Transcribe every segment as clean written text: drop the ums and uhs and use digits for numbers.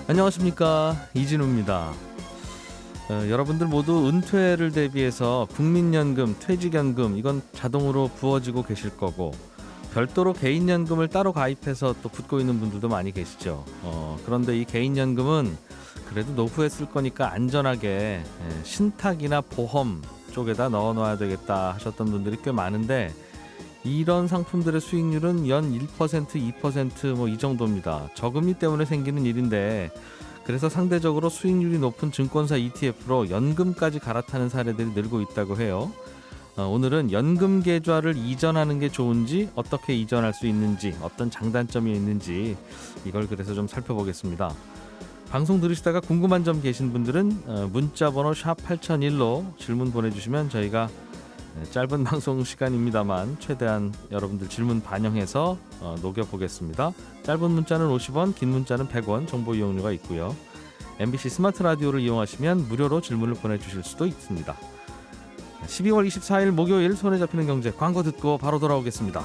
안녕하십니까, 이진우입니다. 여러분들 모두 은퇴를 대비해서 국민연금, 퇴직연금 이건 자동으로 부어지고 계실 거고, 별도로 개인연금을 따로 가입해서 또 붙고 있는 분들도 많이 계시죠. 그런데 이 개인연금은 그래도 노후에 쓸 거니까 안전하게 신탁이나 보험 쪽에다 넣어놔야 되겠다 하셨던 분들이 꽤 많은데, 이런 상품들의 수익률은 연 1%, 2% 뭐 이 정도입니다. 저금리 때문에 생기는 일인데, 그래서 상대적으로 수익률이 높은 증권사 ETF로 연금까지 갈아타는 사례들이 늘고 있다고 해요. 오늘은 연금 계좌를 이전하는 게 좋은지, 어떻게 이전할 수 있는지, 어떤 장단점이 있는지 이걸 그래서 좀 살펴보겠습니다. 방송 들으시다가 궁금한 점 계신 분들은 문자번호 샵 8001로 질문 보내주시면 저희가 짧은 방송 시간입니다만 최대한 여러분들 질문 반영해서 녹여보겠습니다. 짧은 문자는 50원, 긴 문자는 100원 정보 이용료가 있고요. MBC 스마트 라디오를 이용하시면 무료로 질문을 보내주실 수도 있습니다. 12월 24일 목요일 손에 잡히는 경제, 광고 듣고 바로 돌아오겠습니다.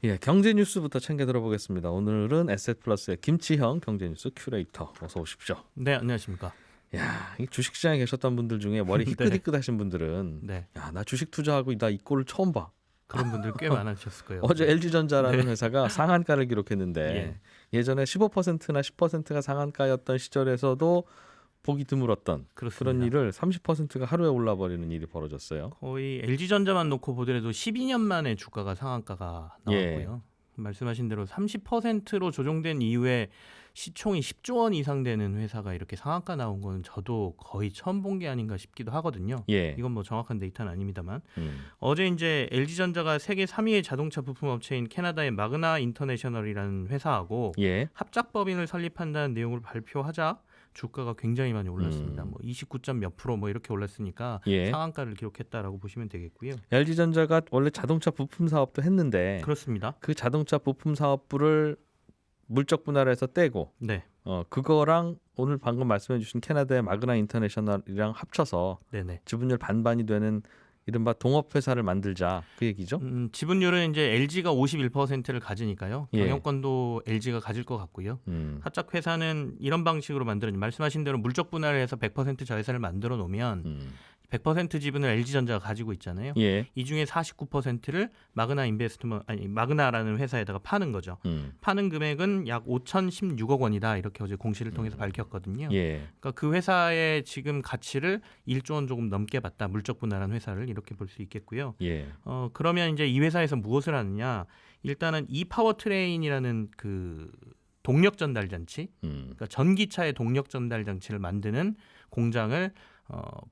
예, 경제 뉴스부터 챙겨 들어보겠습니다. 오늘은 에셋플러스의 김치형 경제 뉴스 큐레이터, 어서 오십시오. 네, 안녕하십니까. 야, 이 주식시장에 계셨던 분들 중에 머리 희끗희끗하신 분들은 네. 야, 나 주식 투자하고 나 이 꼴을 처음 봐. 그런 분들 꽤 많으셨을 거예요. 어제 LG전자라는 네. 회사가 상한가를 기록했는데 예전에 15%나 10%가 상한가였던 시절에서도 보기 드물었던 그렇습니다. 그런 일을 30%가 하루에 올라버리는 일이 벌어졌어요. 거의 LG전자만 놓고 보더라도 12년 만에 주가가 상한가가 나왔고요. 말씀하신 대로 30%로 조정된 이후에 시총이 10조 원 이상 되는 회사가 이렇게 상한가 나온 건 저도 거의 처음 본 게 아닌가 싶기도 하거든요. 이건 뭐 정확한 데이터는 아닙니다만 어제 이제 LG전자가 세계 3위의 자동차 부품 업체인 캐나다의 마그나 인터내셔널이라는 회사하고 합작법인을 설립한다는 내용을 발표하자 주가가 굉장히 많이 올랐습니다. 뭐 29점 몇 프로 뭐 이렇게 올랐으니까 상한가를 기록했다라고 보시면 되겠고요. LG전자가 원래 자동차 부품 사업도 했는데 그렇습니다. 그 자동차 부품 사업부를 물적 분할을 해서 떼고 그거랑 오늘 방금 말씀해 주신 캐나다의 마그나 인터내셔널이랑 합쳐서 지분율 반반이 되는 이른바 동업회사를 만들자, 그 얘기죠? 지분율은 이제 LG가 51%를 가지니까요. 경영권도 LG가 가질 것 같고요. 합작회사는 이런 방식으로 말씀하신 대로 물적 분할을 해서 100% 자회사를 만들어 놓으면 100% 지분을 LG전자가 가지고 있잖아요. 이 중에 49%를 마그나라는 회사에다가 파는 거죠. 파는 금액은 약 5,016억 원이다. 이렇게 어제 공시를 통해서 밝혔거든요. 그러니까 그 회사의 지금 가치를 1조 원 조금 넘게 받다. 물적 분할한 회사를 이렇게 볼 수 있겠고요. 그러면 이제 이 회사에서 무엇을 하느냐? 일단은 이파워트레인이라는 그 동력 전달 장치, 그러니까 전기차의 동력 전달 장치를 만드는 공장을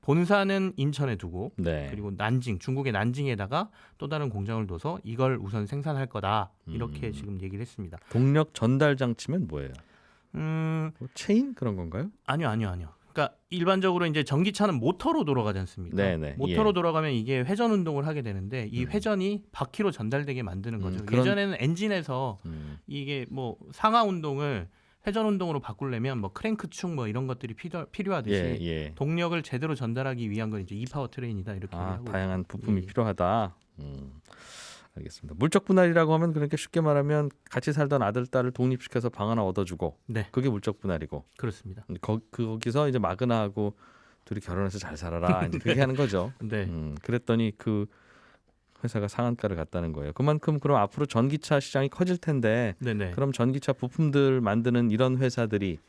본사는 인천에 두고 그리고 중국의 난징에다가 또 다른 공장을 둬서 이걸 우선 생산할 거다. 이렇게 지금 얘기를 했습니다. 동력 전달 장치면 뭐예요? 뭐 체인 그런 건가요? 아니요. 그러니까 일반적으로 이제 전기차는 모터로 돌아가지 않습니까? 모터로 돌아가면 이게 회전 운동을 하게 되는데 이 회전이 바퀴로 전달되게 만드는 거죠. 예전에는 엔진에서 이게 뭐 상하 운동을 회전 운동으로 바꾸려면 뭐 크랭크축 뭐 이런 것들이 필요하듯이 동력을 제대로 전달하기 위한 건 이제 이파워 트레인이다, 이렇게 하고 다양한 부품이 필요하다. 알겠습니다. 물적 분할이라고 하면 그러니까 쉽게 말하면 같이 살던 아들 딸을 독립시켜서 방 하나 얻어주고 그게 물적 분할이고. 그렇습니다. 거기서 이제 마그나하고 둘이 결혼해서 잘 살아라 이제 그렇게 하는 거죠. 그랬더니 그 회사가 상한가를 갔다는 거예요. 그만큼 그럼 앞으로 전기차 시장이 커질 텐데 그럼 전기차 부품들 만드는 이런 회사들이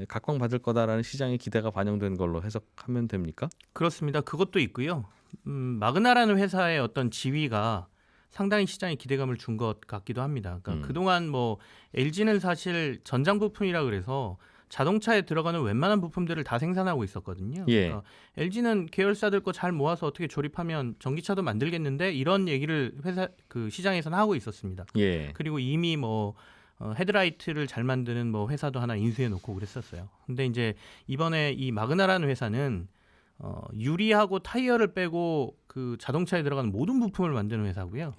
각광받을 거다라는 시장의 기대가 반영된 걸로 해석하면 됩니까? 그렇습니다. 그것도 있고요. 마그나라는 회사의 어떤 지위가 상당히 시장에 기대감을 준 것 같기도 합니다. 그러니까 그동안 뭐 LG는 사실 전장 부품이라 그래서 자동차에 들어가는 웬만한 부품들을 다 생산하고 있었거든요. 그러니까 LG는 계열사들 거 잘 모아서 어떻게 조립하면 전기차도 만들겠는데 이런 얘기를 시장에서는 하고 있었습니다. 그리고 이미 뭐 헤드라이트를 잘 만드는 뭐 회사도 하나 인수해 놓고 그랬었어요. 근데 이제 이번에 이 마그나라는 회사는 유리하고 타이어를 빼고 그 자동차에 들어가는 모든 부품을 만드는 회사고요.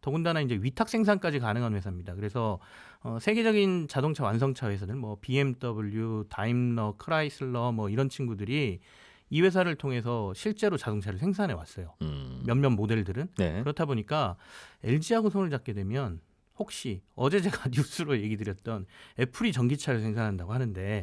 더군다나 이제 위탁 생산까지 가능한 회사입니다. 그래서 세계적인 자동차 완성차 회사들, 뭐 BMW, 다임러, 크라이슬러 뭐 이런 친구들이 이 회사를 통해서 실제로 자동차를 생산해 왔어요. 몇몇 모델들은. 그렇다 보니까 LG하고 손을 잡게 되면 혹시 어제 제가 뉴스로 얘기 드렸던 애플이 전기차를 생산한다고 하는데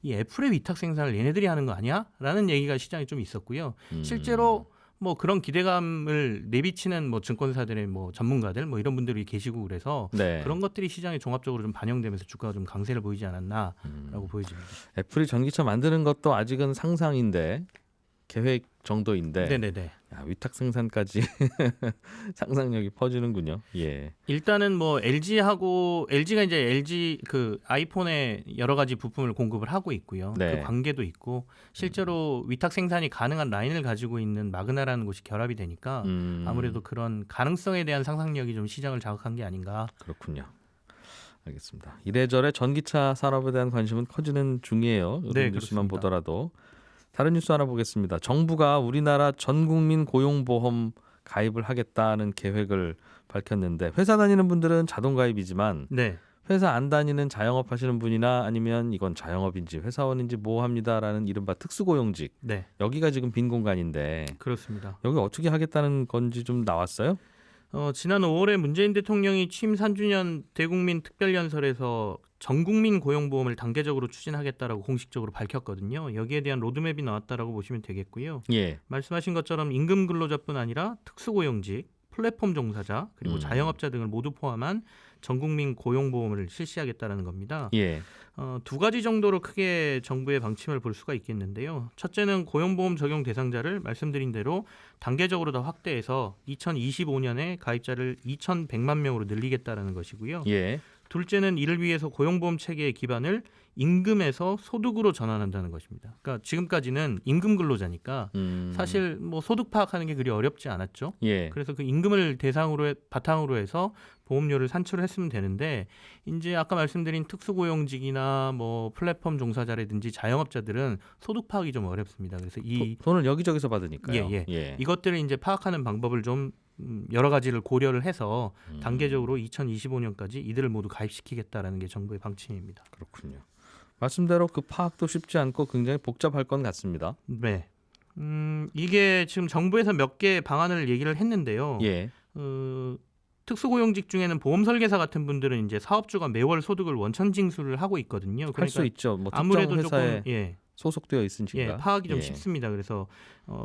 이 애플의 위탁 생산을 얘네들이 하는 거 아니야? 라는 얘기가 시장에 좀 있었고요. 실제로 뭐 그런 기대감을 내비치는 뭐 증권사들의 뭐 전문가들 뭐 이런 분들이 계시고 그래서 네. 그런 것들이 시장에 종합적으로 좀 반영되면서 주가가 좀 강세를 보이지 않았나라고 보여집니다. 애플이 전기차 만드는 것도 아직은 상상인데 계획 정도인데 네네네. 야, 위탁 생산까지 상상력이 퍼지는군요. 예. 일단은 뭐 LG가 이제 LG 그 아이폰에 여러 가지 부품을 공급을 하고 있고요. 네. 그 관계도 있고 실제로 위탁 생산이 가능한 라인을 가지고 있는 마그나라는 곳이 결합이 되니까 아무래도 그런 가능성에 대한 상상력이 좀 시장을 자극한 게 아닌가. 그렇군요. 알겠습니다. 이래저래 전기차 산업에 대한 관심은 커지는 중이에요. 요즘 네, 뉴스만 그렇습니다. 보더라도. 다른 뉴스 하나 보겠습니다. 정부가 우리나라 전국민 고용보험 가입을 하겠다는 계획을 밝혔는데 회사 다니는 분들은 자동 가입이지만 네. 회사 안 다니는 자영업 하시는 분이나 아니면 이건 자영업인지 회사원인지 뭐 합니다라는 이른바 특수고용직 네. 여기가 지금 빈 공간인데 그렇습니다. 여기 어떻게 하겠다는 건지 좀 나왔어요? 지난 5월에 문재인 대통령이 취임 3주년 대국민 특별연설에서 전국민 고용보험을 단계적으로 추진하겠다라고 공식적으로 밝혔거든요. 여기에 대한 로드맵이 나왔다라고 보시면 되겠고요. 예. 말씀하신 것처럼 임금 근로자뿐 아니라 특수고용직, 플랫폼 종사자, 그리고 자영업자 등을 모두 포함한 전국민 고용보험을 실시하겠다는 겁니다. 예. 두 가지 정도로 크게 정부의 방침을 볼 수가 있겠는데요. 첫째는 고용보험 적용 대상자를 말씀드린 대로 단계적으로 더 확대해서 2025년에 가입자를 2,100만 명으로 늘리겠다는 것이고요. 예. 둘째는 이를 위해서 고용보험 체계의 기반을 임금에서 소득으로 전환한다는 것입니다. 그러니까 지금까지는 임금 근로자니까 사실 뭐 소득 파악하는 게 그리 어렵지 않았죠. 예. 그래서 그 임금을 바탕으로 해서 보험료를 산출을 했으면 되는데 이제 아까 말씀드린 특수고용직이나 뭐 플랫폼 종사자라든지 자영업자들은 소득 파악이 좀 어렵습니다. 그래서 돈을 여기저기서 받으니까요. 예. 이것들을 이제 파악하는 방법을 좀 여러 가지를 고려를 해서 단계적으로 2025년까지 이들을 모두 가입시키겠다라는 게 정부의 방침입니다. 그렇군요. 말씀대로 그 파악도 쉽지 않고 굉장히 복잡할 것 같습니다. 네. 이게 지금 정부에서 몇 개 방안을 얘기를 했는데요. 예. 특수고용직 중에는 보험 설계사 같은 분들은 이제 사업주가 매월 소득을 원천 징수를 하고 있거든요. 할 수 있죠. 뭐 특정 아무래도 회사에 조금 소속되어 있으니까. 파악이 좀 쉽습니다. 그래서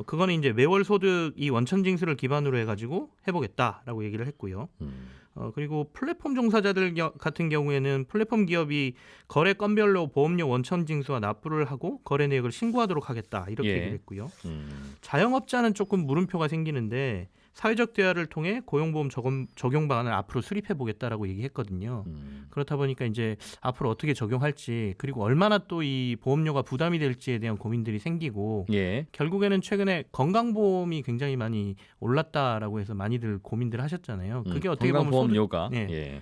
그거는 이제 매월 소득 이 원천 징수를 기반으로 해가지고 해보겠다라고 얘기를 했고요. 그리고 플랫폼 종사자들 같은 경우에는 플랫폼 기업이 거래 건별로 보험료 원천 징수와 납부를 하고 거래 내역을 신고하도록 하겠다 이렇게 예. 얘기를 했고요. 자영업자는 조금 물음표가 생기는데 사회적 대화를 통해 고용보험 적용 방안을 앞으로 수립해 보겠다라고 얘기했거든요. 그렇다 보니까 이제 앞으로 어떻게 적용할지 그리고 얼마나 또 이 보험료가 부담이 될지에 대한 고민들이 생기고 예. 결국에는 최근에 건강보험이 굉장히 많이 올랐다라고 해서 많이들 고민들 하셨잖아요. 그게 어떻게 보면 건강보험료가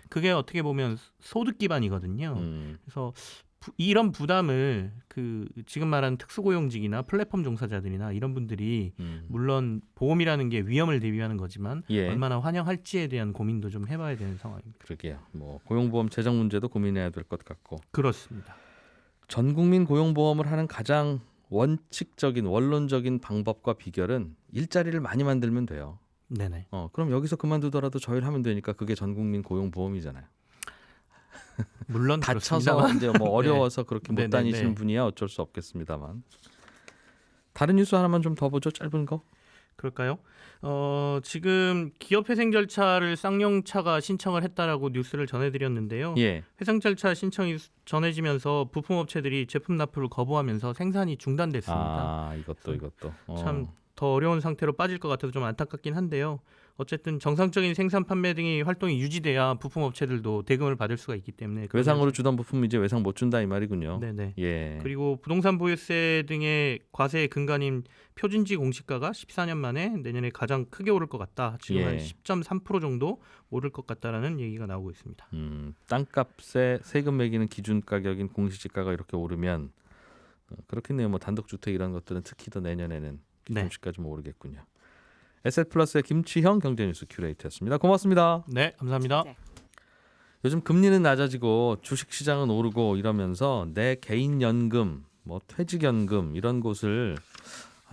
그게 어떻게 보면 소득 기반이거든요. 그래서 이런 부담을 그 지금 말하는 특수고용직이나 플랫폼 종사자들이나 이런 분들이 물론 보험이라는 게 위험을 대비하는 거지만 얼마나 환영할지에 대한 고민도 좀 해봐야 되는 상황입니다. 그러게요. 뭐 고용보험 재정 문제도 고민해야 될 것 같고. 그렇습니다. 전국민 고용보험을 하는 가장 원칙적인 원론적인 방법과 비결은 일자리를 많이 만들면 돼요. 네네. 그럼 여기서 그만두더라도 저일 하면 되니까 그게 전국민 고용보험이잖아요. 물론 다쳐서 그렇습니다만. 이제 뭐 어려워서 그렇게 못 네네네. 다니시는 분이야 어쩔 수 없겠습니다만. 다른 뉴스 하나만 좀 더 보죠. 짧은 거. 그럴까요? 지금 기업회생 절차를 쌍용차가 신청을 했다라고 뉴스를 전해드렸는데요. 예. 회생 절차 신청이 전해지면서 부품업체들이 제품 납품을 거부하면서 생산이 중단됐습니다. 이것도. 참 더 어려운 상태로 빠질 것 같아서 좀 안타깝긴 한데요. 어쨌든 정상적인 생산 판매 등의 활동이 유지돼야 부품업체들도 대금을 받을 수가 있기 때문에 외상으로 주던 부품 이제 외상 못 준다 이 말이군요. 네네. 예. 그리고 부동산 보유세 등의 과세의 근간인 표준지 공시가가 14년 만에 내년에 가장 크게 오를 것 같다. 지금 한 10.3% 정도 오를 것 같다라는 얘기가 나오고 있습니다. 땅값에 세금 매기는 기준 가격인 공시지가가 이렇게 오르면 그렇겠네요. 뭐 단독주택 이런 것들은 특히 더 내년에는 기준시가 좀 오르겠군요. 에셋플러스의 김치형 경제뉴스 큐레이터였습니다. 고맙습니다. 네, 감사합니다. 요즘 금리는 낮아지고 주식시장은 오르고 이러면서 내 개인연금, 뭐 퇴직연금 이런 곳을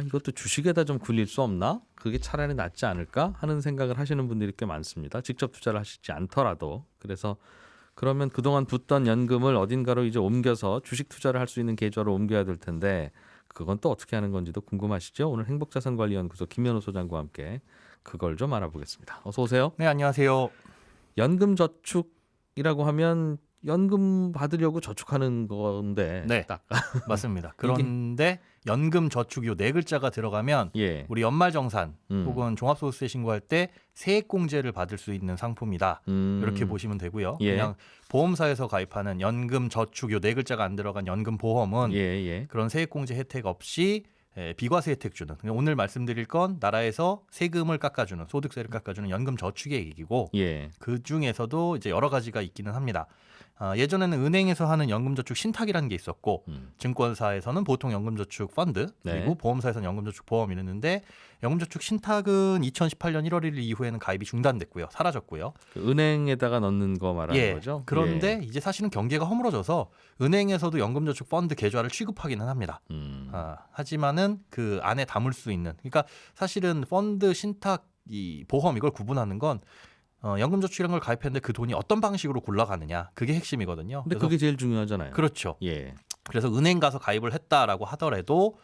이것도 주식에다 좀 굴릴 수 없나? 그게 차라리 낫지 않을까 하는 생각을 하시는 분들이 꽤 많습니다. 직접 투자를 하시지 않더라도. 그래서 그러면 그동안 붙던 연금을 어딘가로 이제 옮겨서 주식 투자를 할 수 있는 계좌로 옮겨야 될 텐데 그건 또 어떻게 하는 건지도 궁금하시죠? 오늘 행복자산관리연구소 김현우 소장과 함께 그걸 좀 알아보겠습니다. 어서 오세요. 네, 안녕하세요. 연금저축이라고 하면 연금 받으려고 저축하는 건데 네. 딱 맞습니다. 그런데 연금 저축 요 네 글자가 들어가면 예. 우리 연말정산 음. 혹은 종합소득세 신고할 때 세액공제를 받을 수 있는 상품이다. 이렇게 보시면 되고요. 예. 그냥 보험사에서 가입하는 연금 저축 요 네 글자가 안 들어간 연금 보험은 예. 그런 세액공제 혜택 없이 비과세 혜택 주는, 오늘 말씀드릴 건 나라에서 세금을 깎아주는, 소득세를 깎아주는 연금 저축의 얘기고 예. 그 중에서도 이제 여러 가지가 있기는 합니다. 예전에는 은행에서 하는 연금저축 신탁이라는 게 있었고 증권사에서는 보통 연금저축 펀드 그리고 네. 보험사에서는 연금저축 보험 이랬는데 연금저축 신탁은 2018년 1월 1일 이후에는 가입이 중단됐고요. 사라졌고요. 그 은행에다가 넣는 거 말하는 거죠? 그런데 예. 이제 사실은 경계가 허물어져서 은행에서도 연금저축 펀드 계좌를 취급하기는 합니다. 하지만은 그 안에 담을 수 있는, 그러니까 사실은 펀드 신탁 이 보험 이걸 구분하는 건 연금저축이라는 걸 가입했는데 그 돈이 어떤 방식으로 굴러가느냐 그게 핵심이거든요. 근데 그래서 그게 제일 중요하잖아요. 그렇죠. 예. 그래서 은행 가서 가입을 했다라고 하더라도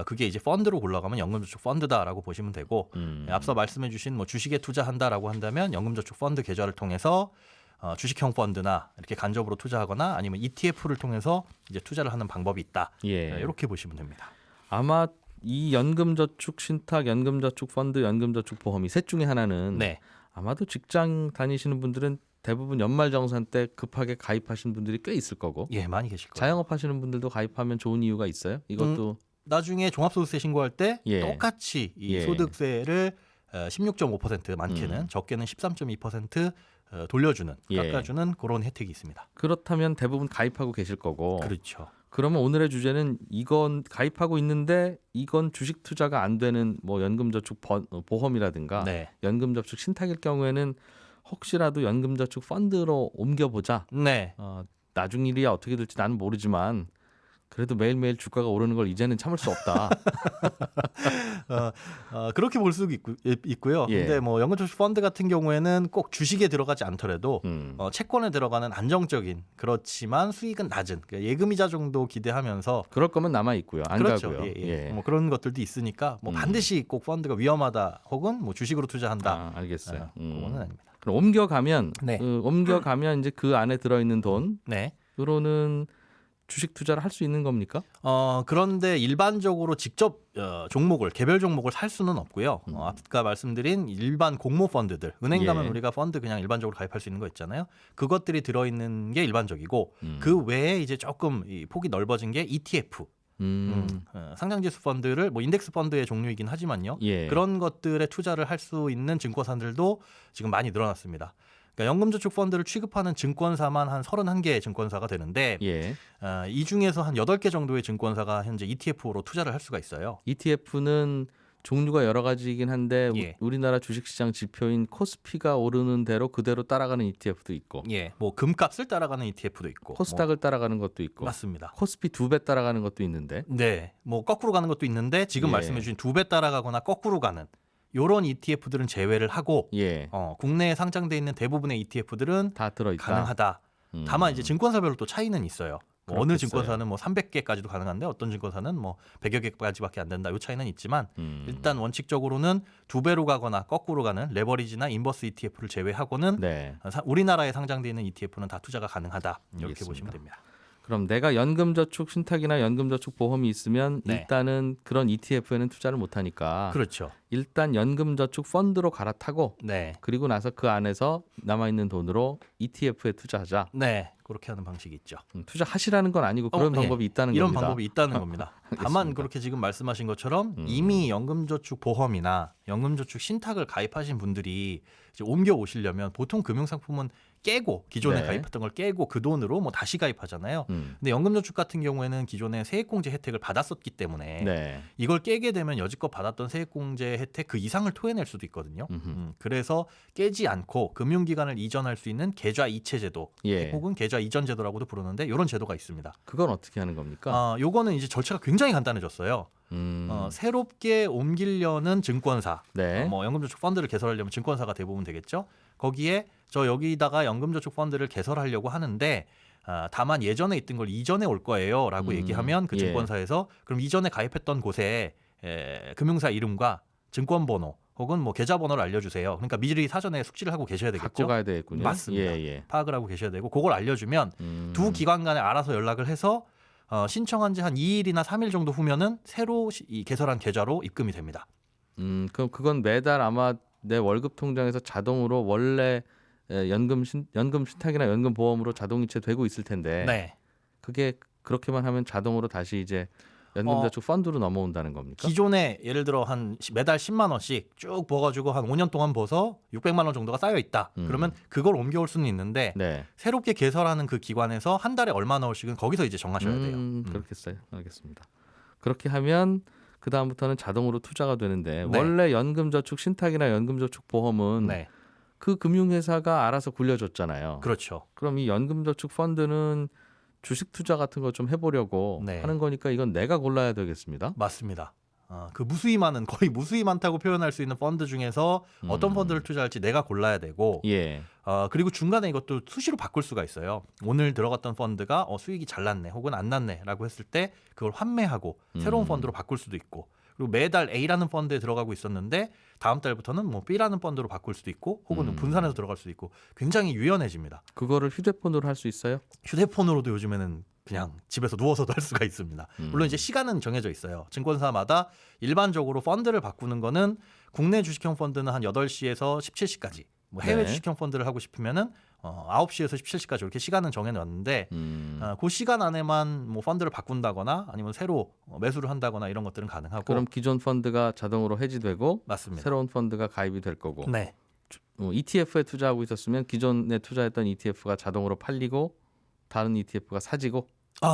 그게 이제 펀드로 굴러가면 연금저축 펀드다라고 보시면 되고 앞서 말씀해주신 뭐 주식에 투자한다라고 한다면 연금저축 펀드 계좌를 통해서 주식형 펀드나 이렇게 간접으로 투자하거나 아니면 ETF를 통해서 이제 투자를 하는 방법이 있다. 예. 이렇게 보시면 됩니다. 아마 이 연금저축 신탁, 연금저축 펀드, 연금저축 보험이 셋 중에 하나는 네. 아마도 직장 다니시는 분들은 대부분 연말정산 때 급하게 가입하신 분들이 꽤 있을 거고 예, 많이 계실 거예요. 자영업 하시는 분들도 가입하면 좋은 이유가 있어요? 이것도 나중에 종합소득세 신고할 때 예. 똑같이 이 예. 소득세를 16.5% 많게는 적게는 13.2% 돌려주는, 예. 깎아주는 그런 혜택이 있습니다. 그렇다면 대부분 가입하고 계실 거고 그렇죠. 그러면 오늘의 주제는 이건 가입하고 있는데 이건 주식 투자가 안 되는 뭐 연금저축 보험이라든가 네. 연금저축 신탁일 경우에는 혹시라도 연금저축 펀드로 옮겨보자. 네. 나중 일이 어떻게 될지 나는 모르지만 그래도 매일매일 주가가 오르는 걸 이제는 참을 수 없다. 그렇게 볼 수도 있고요. 예. 근데 뭐 연금저축 펀드 같은 경우에는 꼭 주식에 들어가지 않더라도 채권에 들어가는 안정적인 그렇지만 수익은 낮은 그러니까 예금이자 정도 기대하면서 그럴 거면 남아 있고요. 안 그렇죠. 가고요. 예. 뭐 그런 것들도 있으니까 뭐 반드시 꼭 펀드가 위험하다 혹은 뭐 주식으로 투자한다. 알겠어요. 그거는 아닙니다. 그럼 옮겨가면 네. 옮겨가면 이제 그 안에 들어있는 네. 돈으로는 주식 투자를 할 수 있는 겁니까? 그런데 일반적으로 직접 종목을 개별 종목을 살 수는 없고요. 아까 말씀드린 일반 공모 펀드들, 은행 가면 예. 우리가 펀드 그냥 일반적으로 가입할 수 있는 거 있잖아요. 그것들이 들어있는 게 일반적이고 그 외에 이제 조금 이 폭이 넓어진 게 ETF. 상장지수 펀드를 뭐 인덱스 펀드의 종류이긴 하지만요. 예. 그런 것들에 투자를 할 수 있는 증권사들도 지금 많이 늘어났습니다. 그러니까 연금저축 펀드를 취급하는 증권사만 한 31개의 증권사가 되는데 예. 이 중에서 한 8개 정도의 증권사가 현재 ETF로 투자를 할 수가 있어요. ETF는 종류가 여러 가지이긴 한데 예. 우리나라 주식시장 지표인 코스피가 오르는 대로 그대로 따라가는 ETF도 있고 예, 뭐 금값을 따라가는 ETF도 있고 코스닥을 따라가는 것도 뭐, 있고 맞습니다. 코스피 2배 따라가는 것도 있는데 네, 뭐 거꾸로 가는 것도 있는데 지금 예. 말씀해주신 2배 따라가거나 거꾸로 가는 이런 ETF들은 제외를 하고 예. 국내에 상장돼 있는 대부분의 ETF들은 다 들어있다. 가능하다. 다만 이제 증권사별로 또 차이는 있어요. 뭐 어느 그렇겠어요. 증권사는 뭐 300개까지도 가능한데 어떤 증권사는 뭐 100여 개까지밖에 안 된다. 이 차이는 있지만 일단 원칙적으로는 2배로 가거나 거꾸로 가는 레버리지나 인버스 ETF를 제외하고는 네. 우리나라에 상장돼 있는 ETF는 다 투자가 가능하다. 이렇게 알겠습니다. 보시면 됩니다. 그럼 내가 연금저축 신탁이나 연금저축 보험이 있으면 네. 일단은 그런 ETF에는 투자를 못하니까 그렇죠. 일단 연금저축 펀드로 갈아타고 네. 그리고 나서 그 안에서 남아있는 돈으로 ETF에 투자하자. 네. 그렇게 하는 방식이 있죠. 투자하시라는 건 아니고 그런 예. 방법이 있다는 이런 겁니다. 방법이 있다는 겁니다. 다만 그렇게 지금 말씀하신 것처럼 이미 연금저축 보험이나 연금저축 신탁을 가입하신 분들이 이제 옮겨 오시려면 보통 금융상품은 깨고 기존에 네. 가입했던 걸 깨고 그 돈으로 뭐 다시 가입하잖아요. 근데 연금저축 같은 경우에는 기존에 세액공제 혜택을 받았었기 때문에 네. 이걸 깨게 되면 여지껏 받았던 세액공제 혜택 그 이상을 토해낼 수도 있거든요. 그래서 깨지 않고 금융기관을 이전할 수 있는 계좌 이체 제도 예. 혹은 계좌 이전 제도라고도 부르는데 이런 제도가 있습니다. 그건 어떻게 하는 겁니까? 요거는 이제 절차가 굉장히 간단해졌어요. 새롭게 옮기려는 증권사, 네. 뭐 연금저축 펀드를 개설하려면 증권사가 대부분 되겠죠. 거기에 저 여기다가 연금저축 펀드를 개설하려고 하는데 다만 예전에 있던 걸 이전에 올 거예요라고 얘기하면 그 예. 증권사에서 그럼 이전에 가입했던 곳에 금융사 이름과 증권번호 혹은 뭐 계좌번호를 알려주세요. 그러니까 미리 사전에 숙지를 하고 계셔야 되겠죠. 갖고 가야 되겠군요. 맞습니다. 예. 파악을 하고 계셔야 되고 그걸 알려주면 두 기관 간에 알아서 연락을 해서 신청한 지 한 2일이나 3일 정도 후면은 새로 이 개설한 계좌로 입금이 됩니다. 그럼 그건 매달 아마 내 월급 통장에서 자동으로 원래 연금 신탁이나 연금 보험으로 자동이체 되고 있을 텐데 네. 그게 그렇게만 하면 자동으로 다시 이제 연금저축 펀드로 넘어온다는 겁니까? 기존에 예를 들어 한 매달 10만 원씩 쭉 버가지고 한 5년 동안 버서 600만 원 정도가 쌓여 있다. 그러면 그걸 옮겨올 수는 있는데 네. 새롭게 개설하는 그 기관에서 한 달에 얼마 넣을씩은 거기서 이제 정하셔야 돼요. 그렇겠어요. 알겠습니다. 그렇게 하면 그 다음부터는 자동으로 투자가 되는데 네. 원래 연금저축 신탁이나 연금저축 보험은 네, 그 금융회사가 알아서 굴려줬잖아요. 그렇죠. 그럼 이 연금저축 펀드는 주식 투자 같은 거 좀 해보려고 네. 하는 거니까 이건 내가 골라야 되겠습니다. 맞습니다. 그 무수히 많은 거의 무수히 많다고 표현할 수 있는 펀드 중에서 어떤 펀드를 투자할지 내가 골라야 되고 예. 그리고 중간에 이것도 수시로 바꿀 수가 있어요. 오늘 들어갔던 펀드가 수익이 잘 났네 혹은 안 났네라고 했을 때 그걸 환매하고 새로운 펀드로 바꿀 수도 있고 그리고 매달 A라는 펀드에 들어가고 있었는데 다음 달부터는 뭐 B라는 펀드로 바꿀 수도 있고 혹은 분산해서 들어갈 수도 있고 굉장히 유연해집니다. 그거를 휴대폰으로 할 수 있어요? 휴대폰으로도 요즘에는 그냥 집에서 누워서도 할 수가 있습니다. 물론 이제 시간은 정해져 있어요. 증권사마다 일반적으로 펀드를 바꾸는 거는 국내 주식형 펀드는 한 8시에서 17시까지 뭐 해외 네. 주식형 펀드를 하고 싶으면은 9시에서 17시까지 이렇게 시간은 정해놨는데 그 시간 안에만 뭐 펀드를 바꾼다거나 아니면 새로 매수를 한다거나 이런 것들은 가능하고 그럼 기존 펀드가 자동으로 해지되고 맞습니다. 새로운 펀드가 가입이 될 거고 네. ETF에 투자하고 있었으면 기존에 투자했던 ETF가 자동으로 팔리고 다른 ETF가 사지고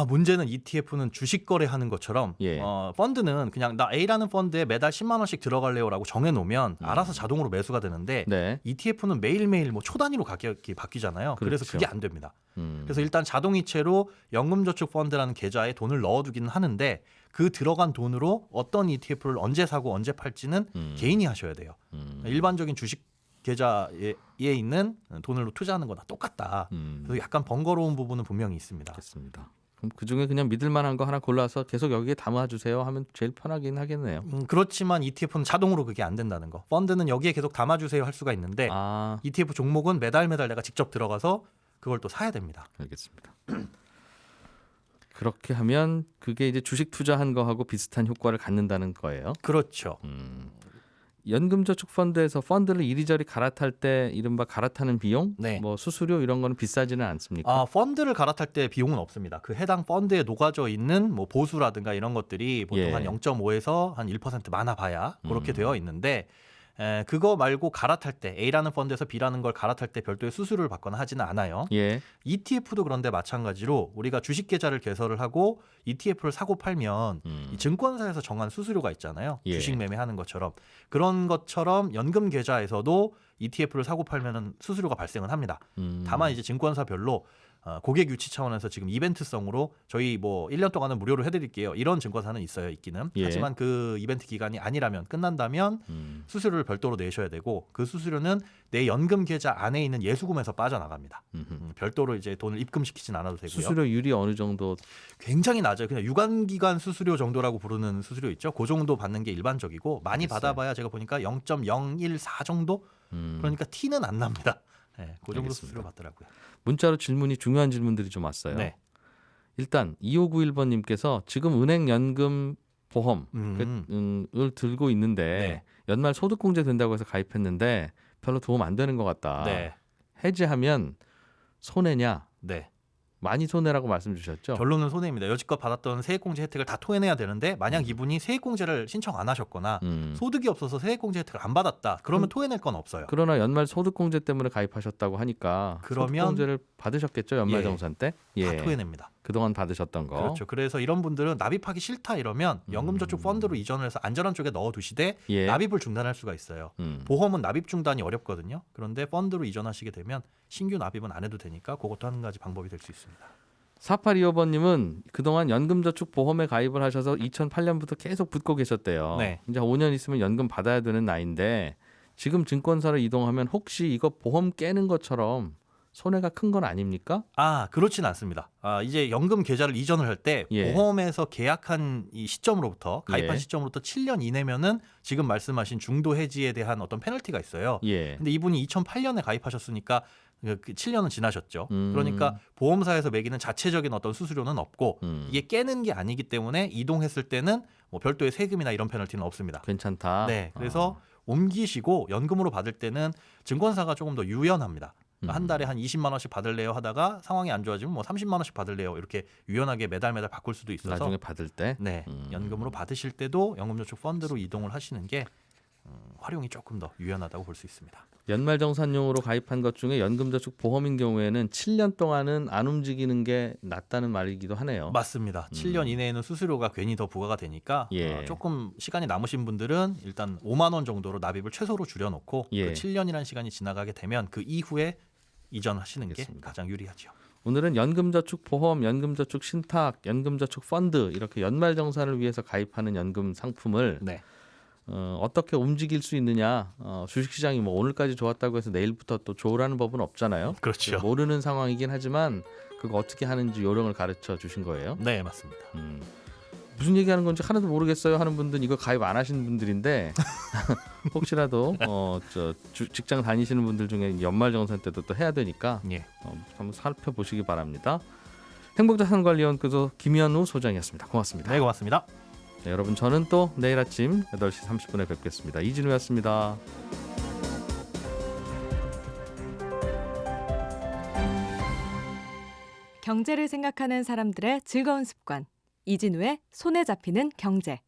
문제는 ETF는 주식 거래하는 것처럼 예. 펀드는 그냥 나 A라는 펀드에 매달 10만 원씩 들어갈래요라고 정해놓으면 알아서 자동으로 매수가 되는데 네. ETF는 매일매일 뭐 초단위로 가격이 바뀌잖아요. 그래서 그렇죠. 그게 안 됩니다. 그래서 일단 자동이체로 연금저축펀드라는 계좌에 돈을 넣어두기는 하는데 그 들어간 돈으로 어떤 ETF를 언제 사고 언제 팔지는 개인이 하셔야 돼요. 일반적인 주식 계좌에 있는 돈으로 투자하는 거나 똑같다. 그래서 약간 번거로운 부분은 분명히 있습니다. 알겠습니다. 그럼 그 중에 그냥 믿을 만한 거 하나 골라서 계속 여기에 담아주세요 하면 제일 편하긴 하겠네요. 그렇지만 ETF는 자동으로 그게 안 된다는 거. 펀드는 여기에 계속 담아주세요 할 수가 있는데 ETF 종목은 매달 내가 직접 들어가서 그걸 또 사야 됩니다. 알겠습니다. 그렇게 하면 그게 이제 주식 투자한 거하고 비슷한 효과를 갖는다는 거예요. 그렇죠. 연금저축 펀드에서 펀드를 이리저리 갈아탈 때 이른바 갈아타는 비용, 네. 뭐 수수료 이런 거는 비싸지는 않습니까? 펀드를 갈아탈 때 비용은 없습니다. 그 해당 펀드에 녹아져 있는 뭐 보수라든가 이런 것들이 보통 예. 한 0.5에서 한 1% 많아 봐야 그렇게 되어 있는데 그거 말고 갈아탈 때 A라는 펀드에서 B라는 걸 갈아탈 때 별도의 수수료를 받거나 하지는 않아요. 예. ETF도 그런데 마찬가지로 우리가 주식 계좌를 개설을 하고 ETF를 사고 팔면 이 증권사에서 정한 수수료가 있잖아요. 예. 주식 매매하는 것처럼 그런 것처럼 연금 계좌에서도 ETF를 사고 팔면은 수수료가 발생을 합니다. 다만 이제 증권사별로 고객 유치 차원에서 지금 이벤트성으로 저희 뭐 1년 동안은 무료로 해드릴게요. 이런 증권사는 있기는. 예. 하지만 그 이벤트 기간이 아니라면 끝난다면 수수료를 별도로 내셔야 되고 그 수수료는 내 연금 계좌 안에 있는 예수금에서 빠져나갑니다. 별도로 이제 돈을 입금시키진 않아도 되고요. 수수료율이 어느 정도? 굉장히 낮아요. 그냥 유관기관 수수료 정도라고 부르는 수수료 있죠. 그 정도 받는 게 일반적이고 많이 알겠어요. 받아봐야 제가 보니까 0.014 정도? 그러니까 티는 안 납니다. 네, 그 정도 알겠습니다. 수수료 받더라고요. 문자로 중요한 질문들이 좀 왔어요. 네. 일단 2591번님께서 지금 은행 연금 보험을 들고 있는데 네. 연말 소득공제 된다고 해서 가입했는데 별로 도움 안 되는 것 같다. 네. 해지하면 손해냐? 네. 많이 손해라고 말씀 주셨죠? 결론은 손해입니다. 여지껏 받았던 세액공제 혜택을 다 토해내야 되는데 만약 이분이 세액공제를 신청 안 하셨거나 소득이 없어서 세액공제 혜택을 안 받았다. 그러면 토해낼 건 없어요. 그러나 연말 소득공제 때문에 가입하셨다고 하니까 그러면 소득공제를 받으셨겠죠? 연말정산 때? 다 토해냅니다. 그동안 받으셨던 거. 그렇죠. 그래서 이런 분들은 납입하기 싫다 이러면 연금저축 펀드로 이전을 해서 안전한 쪽에 넣어두시되 예. 납입을 중단할 수가 있어요. 보험은 납입 중단이 어렵거든요. 그런데 펀드로 이전하시게 되면 신규 납입은 안 해도 되니까 그것도 한 가지 방법이 될 수 있습니다. 4825번님은 그동안 연금저축보험에 가입을 하셔서 2008년부터 계속 붙고 계셨대요. 네. 이제 5년 있으면 연금 받아야 되는 나이인데 지금 증권사로 이동하면 혹시 이거 보험 깨는 것처럼 손해가 큰 건 아닙니까? 그렇진 않습니다. 이제 연금 계좌를 이전을 할 때 예. 보험에서 계약한 이 시점으로부터 가입한 예. 시점으로부터 7년 이내면은 지금 말씀하신 중도 해지에 대한 어떤 페널티가 있어요. 예. 근데 이분이 2008년에 가입하셨으니까 그 7년은 지나셨죠. 음. 그러니까 보험사에서 매기는 자체적인 어떤 수수료는 없고 음. 이게 깨는 게 아니기 때문에 이동했을 때는 뭐 별도의 세금이나 이런 페널티는 없습니다. 괜찮다. 네, 그래서 옮기시고 연금으로 받을 때는 증권사가 조금 더 유연합니다. 그러니까 한 달에 한 20만 원씩 받을래요 하다가 상황이 안 좋아지면 뭐 30만 원씩 받을래요 이렇게 유연하게 매달 바꿀 수도 있어서 나중에 받을 때. 네, 연금으로 받으실 때도 연금저축 펀드로 이동을 하시는 게 활용이 조금 더 유연하다고 볼 수 있습니다. 연말정산용으로 가입한 것 중에 연금저축 보험인 경우에는 7년 동안은 안 움직이는 게 낫다는 말이기도 하네요. 맞습니다. 7년 이내에는 수수료가 괜히 더 부과가 되니까 예. 조금 시간이 남으신 분들은 일단 5만 원 정도로 납입을 최소로 줄여놓고 예. 그 7년이라는 시간이 지나가게 되면 그 이후에 이전하시는 알겠습니다. 게 가장 유리하죠. 오늘은 연금저축 보험, 연금저축 신탁, 연금저축 펀드 이렇게 연말정산을 위해서 가입하는 연금 상품을 네. 어떻게 움직일 수 있느냐. 주식시장이 뭐 오늘까지 좋았다고 해서 내일부터 또 좋으라는 법은 없잖아요. 그렇죠. 모르는 상황이긴 하지만 그거 어떻게 하는지 요령을 가르쳐 주신 거예요. 네, 맞습니다. 무슨 얘기하는 건지 하나도 모르겠어요 하는 분들은 이거 가입 안 하신 분들인데 혹시라도 직장 다니시는 분들 중에 연말정산 때도 또 해야 되니까 예. 한번 살펴보시기 바랍니다. 행복자산관리연구소 김현우 소장이었습니다. 고맙습니다. 네, 고맙습니다. 네, 여러분 저는 또 내일 아침 8시 30분에 뵙겠습니다. 이진우였습니다. 경제를 생각하는 사람들의 즐거운 습관. 이진우의 손에 잡히는 경제.